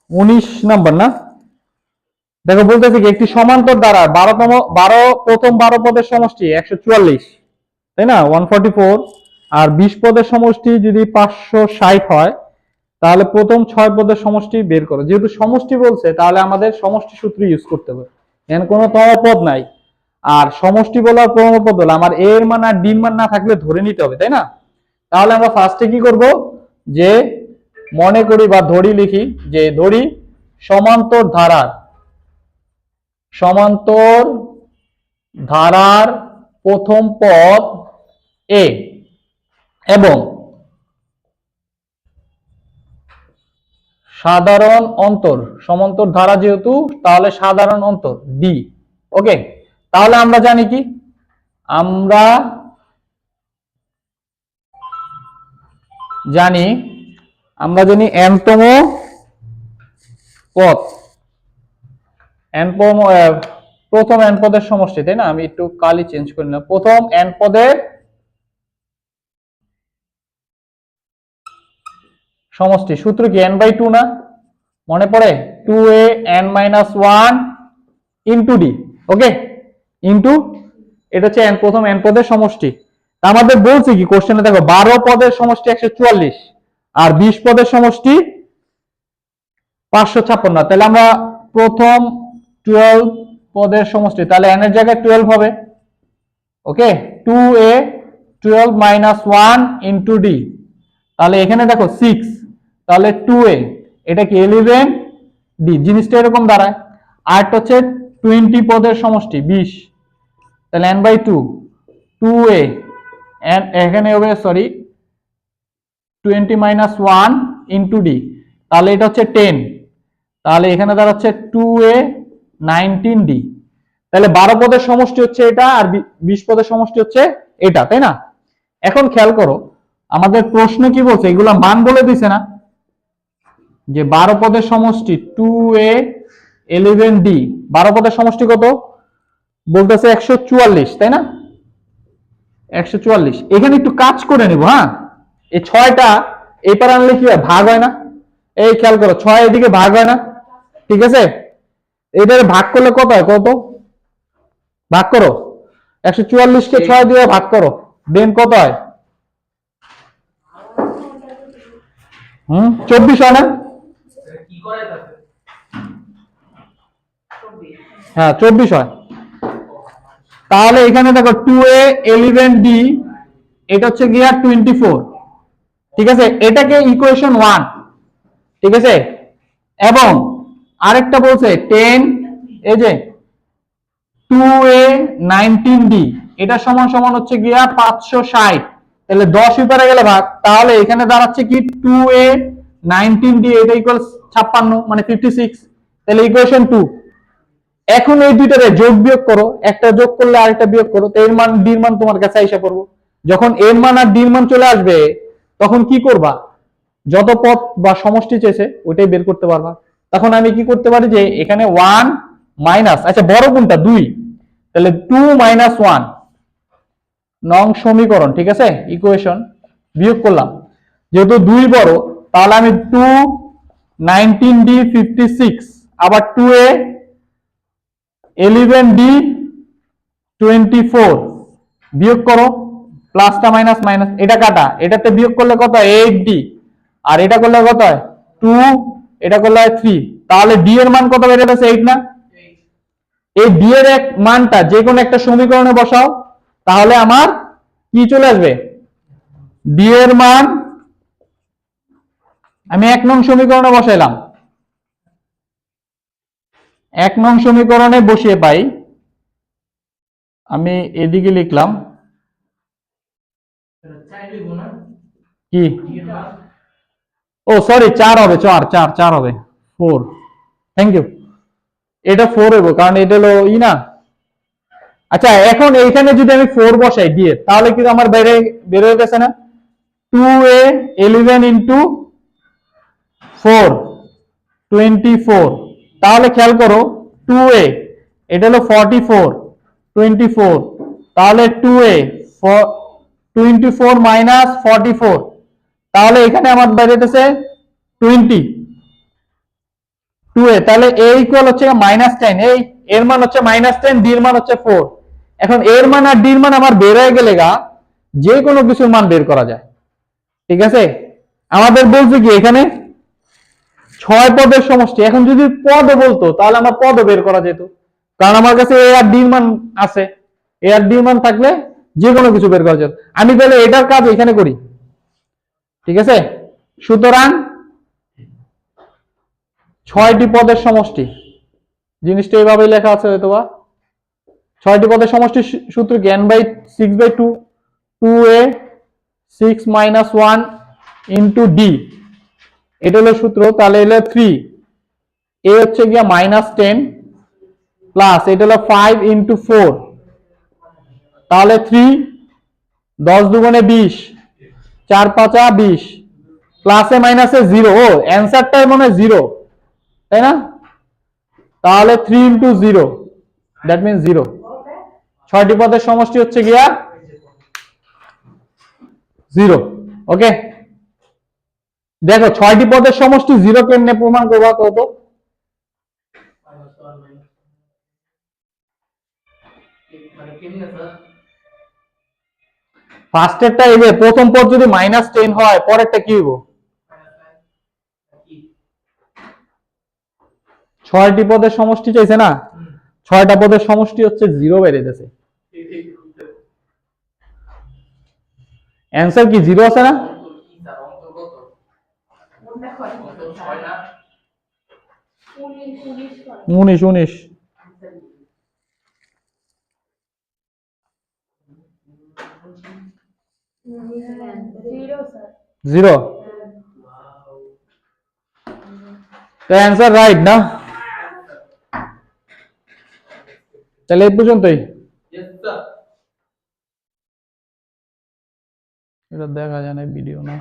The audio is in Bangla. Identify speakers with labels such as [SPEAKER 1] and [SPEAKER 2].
[SPEAKER 1] 19 নাম্বার না? দেখো বলতেছে কি একটি সমান্তর দ্বারা প্রথম 12 পদের সমষ্টি 144, তাই না, 144, আর 20 পদের সমষ্টি যদি 560 হয়, তাহলে প্রথম 6 পদের সমষ্টি বের করো। যেহেতু সমষ্টি বলছে তাহলে আমাদের সমষ্টি সূত্র ইউজ করতে হবে, এখানে কোনো তম পদ নাই। আর সমষ্টি বলার প্রথম পদ হলো আমার এর মান আর ডি মান না থাকলে ধরে নিতে হবে, তাই না? তাহলে আমরা ফার্স্টে কি করব, যে মনে করি বা ধরি লিখি, যে ধরি সমান্তর ধারার প্রথম পদ এ এবং সাধারণ অন্তর, সমান্তর ধারা যেহেতু তাহলে সাধারণ অন্তর ডি। ওকে, তাহলে আমরা জানি কি, আমরা জানি এনতম পদ, প্রথম এন পদের সমষ্টি, তাই না? আমি একটু কালি চেঞ্জ করে নিলাম। প্রথম এন পদের সমষ্টি সূত্র কি n/2 না? মনে পড়ে 2a(n-1) ইনটু d। ওকে, ইনটু এটা হচ্ছে প্রথম n পদের সমষ্টি। তা আমাদের বলছে কি কোশ্চেনে, দেখো 12 পদের সমষ্টি 144 আর 20 পদের সমষ্টি 556। তাহলে আমরা প্রথম 12 পদের সমষ্টি, তাহলে n এর জায়গায় 12 হবে। ওকে, 2a(12-1) ইনটু d, তাহলে এখানে দেখো 6, তাহলে 2a, এটা কি 11 d, জিনিসটা এরকম দাঁড়ায়। আর হচ্ছে 20 পদের সমষ্টি 20, তাহলে n/2 2a, এখানে হবে সরি 20-1 ইনটু d, তাহলে এটা হচ্ছে 10, তাহলে এখানে দাঁড়াচ্ছে 2a 19d। তাহলে 12 পদের সমষ্টি হচ্ছে এটা আর 20 পদের সমষ্টি হচ্ছে এটা, তাই না? এখন খেয়াল করো আমাদের প্রশ্ন কি বলছে, এগুলা মান বলে দিছে না, যে 12 পদের সমষ্টি 2a 11d, 12 পদের সমষ্টি কত বলতেছে 144, তাই না? 144। এখানে একটু কাজ করে নিব, হ্যাঁ, এই 6টা এই পারে আনলে কি হয়, ভাগ হয় না? এই খেয়াল করো 6 এদিকে ভাগ হয় না, ঠিক আছে? এটারে ভাগ করলে কত হয়, কত ভাগ করো, 144 কে 6 দিয়ে ভাগ করো, দেন কত হয়? 24 হয় না? হ্যাঁ 24 হয়। তাহলে এখানে দেখো 2a 11d, এটা হচ্ছে গিয়া 24, ঠিক আছে? এটাকে ইকুয়েশন 1, ঠিক আছে? এবং আরেকটা বলছে 10, এই যে 2a 19d, এটা সমান সমান হচ্ছে গিয়া 560, তাহলে 10 উপরে গেলে ভাগ, তাহলে এখানে দাঁড়াচ্ছে কি 2a 19d, এটা ইকুয়ালস 56 মানে 56, তাহলে ইকুয়েশন 2। এখন এই দুইটারে যোগ বিয়োগ করো, একটা যোগ করলে আরেকটা বিয়োগ করো, তো এর মান ডির মান তোমার কাছে আইসা পড়বো। যখন এর মান আর ডির মান চলে আসবে তখন কি করবা, যত পদ বা সমষ্টি চেয়েছে ওইটাই বের করতে পারবা। তখন আমি কি করতে পারি, যে এখানে 1 মাইনাস, আচ্ছা বড় কোনটা 2, তাহলে 2 - 1 নং সমীকরণ, ঠিক আছে, ইকুয়েশন বিয়োগ করলাম। যেহেতু 2 বড় তাহলে আমি 2 19d 56, আবার 2a 11d 24 বিয়োগ করো, প্লাসটা মাইনাস মাইনাস, এটা কাটা, এটাতে বিয়োগ করলে কত হয় 8d, আর এটা করলে কত হয় 2, এটা করলে হয় 3, তাহলে d এর মান কত বের হচ্ছে 8 না? এই d এর এক মানটা যে কোনো একটা সমীকরণে বসাও, তাহলে আমার কি চলে আসবে, d এর মান আমি 1 নং সমীকরণে বসাইলাম, 1 নং সমীকরণে বসিয়ে পাই, আমি এদিকে লিখলাম কি, ও সরি 4 হবে, 4 হবে 4, থ্যাংক ইউ, এটা 4 হইব কারণ এটা হলো ই না। আচ্ছা এখন এইখানে যদি আমি 4 বসাই দিয়ে, তাহলে কি আমার বের হয়ে গেছে না, 2a 11 ইনটু 4 24, তাহলে খেয়াল করো 2a এটা হলো 44 24, তাহলে 2a 24 - 44, তাহলে এখানে আমার বের হইতেছে 20, 2a, তাহলে a ইকুয়াল হচ্ছে -10, এই এর মান হচ্ছে -10, d এর মান হচ্ছে 4। এখন এর মান আর d এর মান আমার বের হয়ে গেলে যে কোনো কিছুর মান বের করা যায়। ঠিক আছে, আমাদের বলছে কি এখানে 6 পদের সমষ্টি। এখন যদি পদও বলতো তাহলে আমার পদও বের করা যেত, কারণ আমার কাছে a আর d এর মান আছে। a আর d এর মান থাকলে যে কোনো কিছু বের করা যেত। আমি তাহলে এটার কাজ এখানে করি। ঠিক আছে, সুতরাং 6টি পদের সমষ্টি, জিনিসটা এইভাবে লেখা আছে হয়তোবা। 6টি পদের সমষ্টি সূত্র কি, n/6/2, 2a 6 - 1 ইন্টু d, এটা হলো সূত্র। তাহলে হলো 3, a হচ্ছে গিয়া -10 প্লাস এটা হলো 5 ইন্টু 4, তাহলে 3, 10 দুগুণে 20, 4 5 20, প্লাসে মাইনাসে 0। ও অ্যান্সারটাই মনে হয় 0, তাই না? তাহলে 3 ইন্টু 0, দ্যাট মিনস 0। 6টি পদের সমষ্টি হচ্ছে গিয়া 0। ওকে, দেখো 6টি পদের সমষ্টি 0 কেমনে প্রমাণ করবা কত? ফার্স্টেরটা এই যে প্রথম পদ যদি -10 হয়, পরেরটা কি হইব? 6টি পদের সমষ্টি চাইছে না, 6টা পদের সমষ্টি হচ্ছে 0 বের হইতেছে। অ্যান্সার কি 0 আছে না? 19। 0, তো অ্যান্সার রাইট না? তাহলে এই পর্যন্তই। এটা দেখা যায় না ভিডিও না।